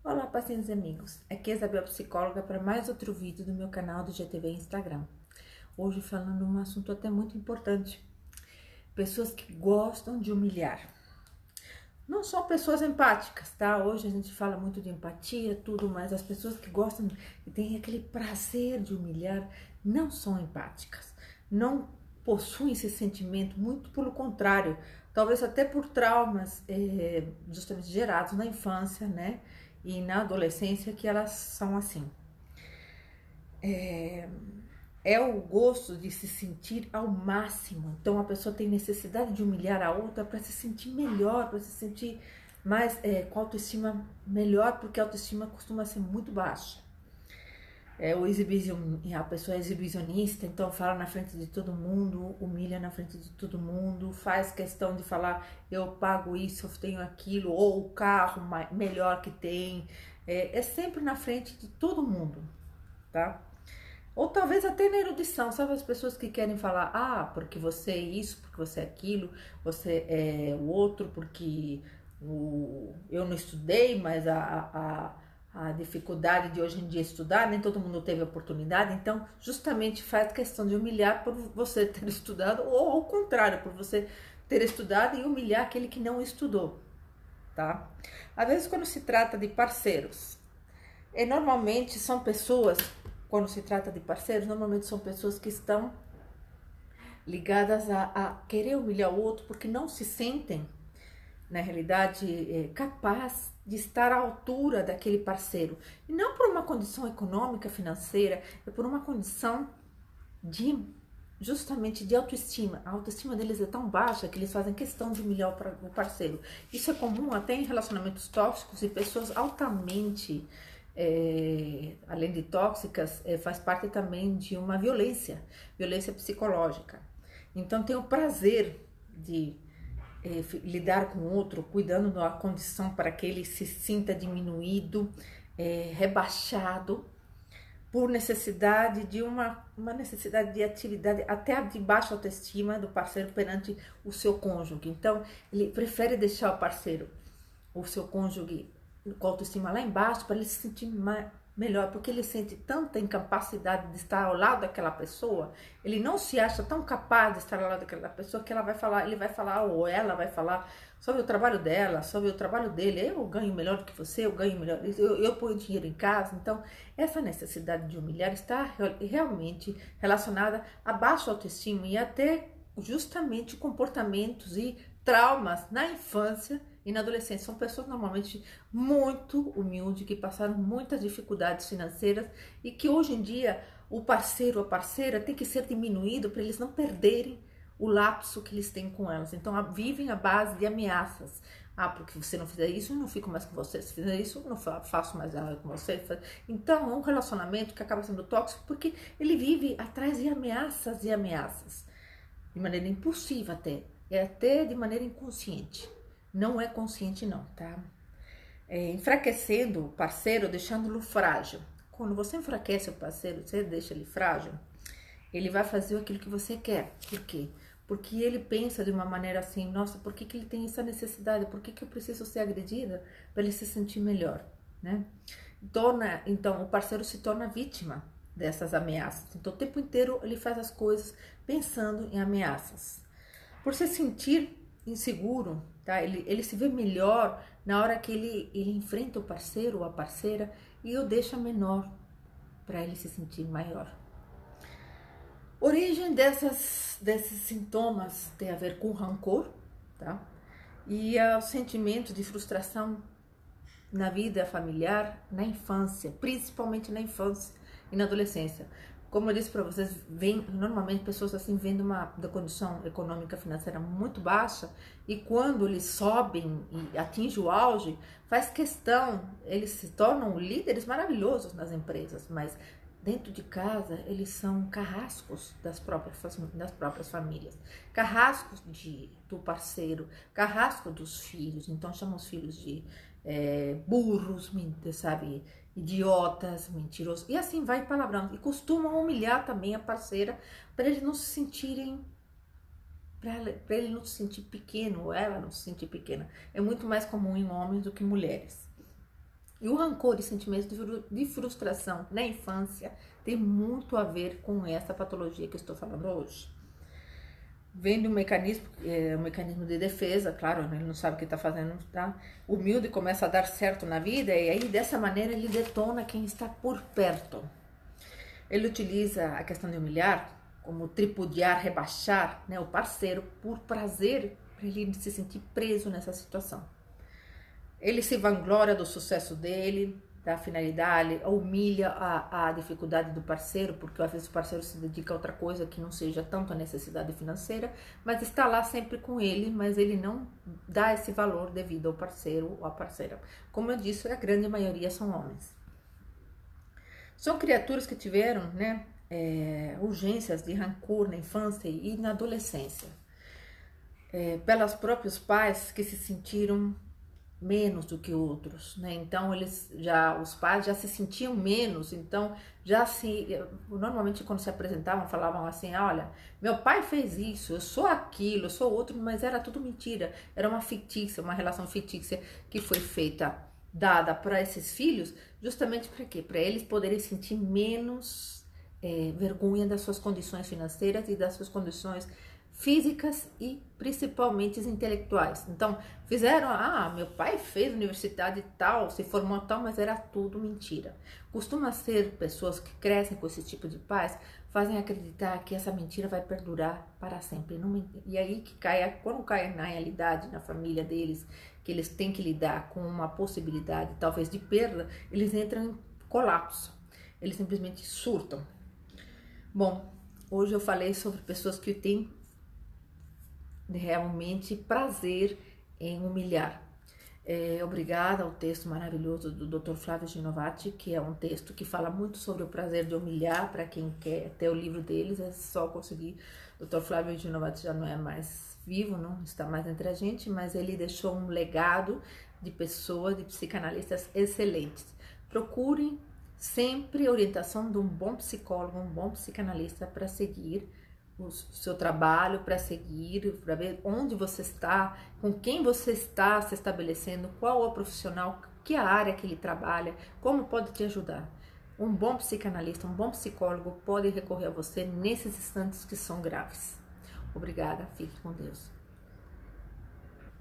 Olá, pacientes e amigos. Aqui é Isabel, psicóloga, para mais outro vídeo do meu canal do GTV Instagram. Hoje falando um assunto até muito importante. Pessoas que gostam de humilhar. Não são pessoas empáticas, tá? Hoje a gente fala muito de empatia, tudo, mas as pessoas que gostam e têm aquele prazer de humilhar não são empáticas. Não possuem esse sentimento, muito pelo contrário. Talvez até por traumas justamente gerados na infância, né? E na adolescência que elas são assim. É o gosto de se sentir ao máximo. Então a pessoa tem necessidade de humilhar a outra para se sentir melhor, para se sentir mais com autoestima melhor, porque a autoestima costuma ser muito baixa. A pessoa é exibicionista, então fala na frente de todo mundo, humilha na frente de todo mundo, faz questão de falar eu pago isso, eu tenho aquilo, ou o carro melhor que tem. É sempre na frente de todo mundo, tá? Ou talvez até na erudição, sabe as pessoas que querem falar, porque você é isso, porque você é aquilo, você é o outro, porque eu não estudei, mas a dificuldade de hoje em dia estudar, nem todo mundo teve oportunidade, então justamente faz questão de humilhar por você ter estudado, ou ao contrário, por você ter estudado e humilhar aquele que não estudou, tá? Às vezes quando se trata de parceiros, normalmente são pessoas, quando se trata de parceiros, normalmente são pessoas que estão ligadas a querer humilhar o outro porque não se sentem, na realidade, capaz de estar à altura daquele parceiro. E não por uma condição econômica, financeira, é por uma condição justamente de autoestima. A autoestima deles é tão baixa que eles fazem questão de humilhar o parceiro. Isso é comum até em relacionamentos tóxicos e pessoas altamente além de tóxicas, faz parte também de uma violência psicológica. Então tem o prazer de lidar com o outro, cuidando da condição para que ele se sinta diminuído, rebaixado, por necessidade de uma necessidade de atividade, até de baixa autoestima do parceiro perante o seu cônjuge. Então ele prefere deixar o seu cônjuge com a autoestima lá embaixo, para ele se sentir melhor, porque ele sente tanta incapacidade de estar ao lado daquela pessoa, ele não se acha tão capaz de estar ao lado daquela pessoa que ele vai falar, ou ela vai falar sobre o trabalho dela, sobre o trabalho dele, eu ganho melhor do que você, eu ganho melhor, eu ponho dinheiro em casa. Então essa necessidade de humilhar está realmente relacionada a baixa autoestima e até justamente comportamentos e traumas na infância e na adolescência. São pessoas normalmente muito humildes, que passaram muitas dificuldades financeiras e que hoje em dia o parceiro ou a parceira tem que ser diminuído para eles não perderem o lapso que eles têm com elas. Então vivem à base de ameaças. Porque você não fizer isso, eu não fico mais com você. Se fizer isso, eu não faço mais nada com você. Então é um relacionamento que acaba sendo tóxico porque ele vive atrás de ameaças e ameaças. De maneira impulsiva até de maneira inconsciente. Não é consciente não, tá? Enfraquecendo o parceiro, deixando-lo frágil. Quando você enfraquece o parceiro, você deixa ele frágil, ele vai fazer aquilo que você quer. Por quê? Porque ele pensa de uma maneira assim, nossa, por que ele tem essa necessidade? Por que eu preciso ser agredida para ele se sentir melhor, né? Então o parceiro se torna vítima dessas ameaças. Então o tempo inteiro ele faz as coisas pensando em ameaças. Por se sentir inseguro, tá? Ele se vê melhor na hora que ele enfrenta o parceiro ou a parceira e o deixa menor para ele se sentir maior. Origem desses sintomas tem a ver com rancor, tá? E o sentimento de frustração na vida familiar, na infância, principalmente na infância e na adolescência. Como eu disse para vocês, normalmente pessoas assim vêm da condição econômica financeira muito baixa e quando eles sobem e atingem o auge, faz questão, eles se tornam líderes maravilhosos nas empresas, mas dentro de casa eles são carrascos das próprias famílias, carrascos do parceiro, carrasco dos filhos. Então chamam os filhos de burros, sabe, idiotas, mentirosos, e assim vai palavrão. E costumam humilhar também a parceira para eles não se sentirem, para ele não se sentir pequeno, ou ela não se sentir pequena. É muito mais comum em homens do que mulheres. E o rancor e sentimento de frustração na infância tem muito a ver com essa patologia que eu estou falando hoje. Vem de um mecanismo de defesa, claro, ele não sabe o que está fazendo, tá? Humilde, começa a dar certo na vida e aí dessa maneira ele detona quem está por perto. Ele utiliza a questão de humilhar como tripudiar, rebaixar, né, o parceiro por prazer, para ele se sentir preso nessa situação. Ele se vangloria do sucesso dele, da finalidade, humilha a dificuldade do parceiro, porque às vezes o parceiro se dedica a outra coisa que não seja tanto a necessidade financeira, mas está lá sempre com ele, mas ele não dá esse valor devido ao parceiro ou à parceira. Como eu disse, a grande maioria são homens. São criaturas que tiveram, né, urgências de rancor na infância e na adolescência, pelos próprios pais que se sentiram menos do que outros, né? Então os pais já se sentiam menos, então normalmente quando se apresentavam falavam assim, olha, meu pai fez isso, eu sou aquilo, eu sou outro, mas era tudo mentira, era uma relação fictícia que foi dada para esses filhos, justamente para quê? Para eles poderem sentir menos vergonha das suas condições financeiras e das suas condições físicas e principalmente intelectuais. Então, meu pai fez universidade tal, se formou tal, mas era tudo mentira. Costuma ser pessoas que crescem com esse tipo de pais, fazem acreditar que essa mentira vai perdurar para sempre. E aí quando cai na realidade, na família deles, que eles têm que lidar com uma possibilidade, talvez, de perda, eles entram em colapso. Eles simplesmente surtam. Bom, hoje eu falei sobre pessoas que têm realmente prazer em humilhar. Obrigada ao texto maravilhoso do Dr. Flávio Genovati, que é um texto que fala muito sobre o prazer de humilhar. Para quem quer ter o livro deles, é só conseguir. O Dr. Flávio Genovati já não é mais vivo, não está mais entre a gente, mas ele deixou um legado de pessoas, de psicanalistas excelentes. Procurem sempre a orientação de um bom psicólogo, um bom psicanalista para seguir o seu trabalho, para seguir, para ver onde você está, com quem você está se estabelecendo, qual é o profissional, que a área que ele trabalha, como pode te ajudar. Um bom psicanalista, um bom psicólogo pode recorrer a você nesses instantes que são graves. Obrigada, fique com Deus.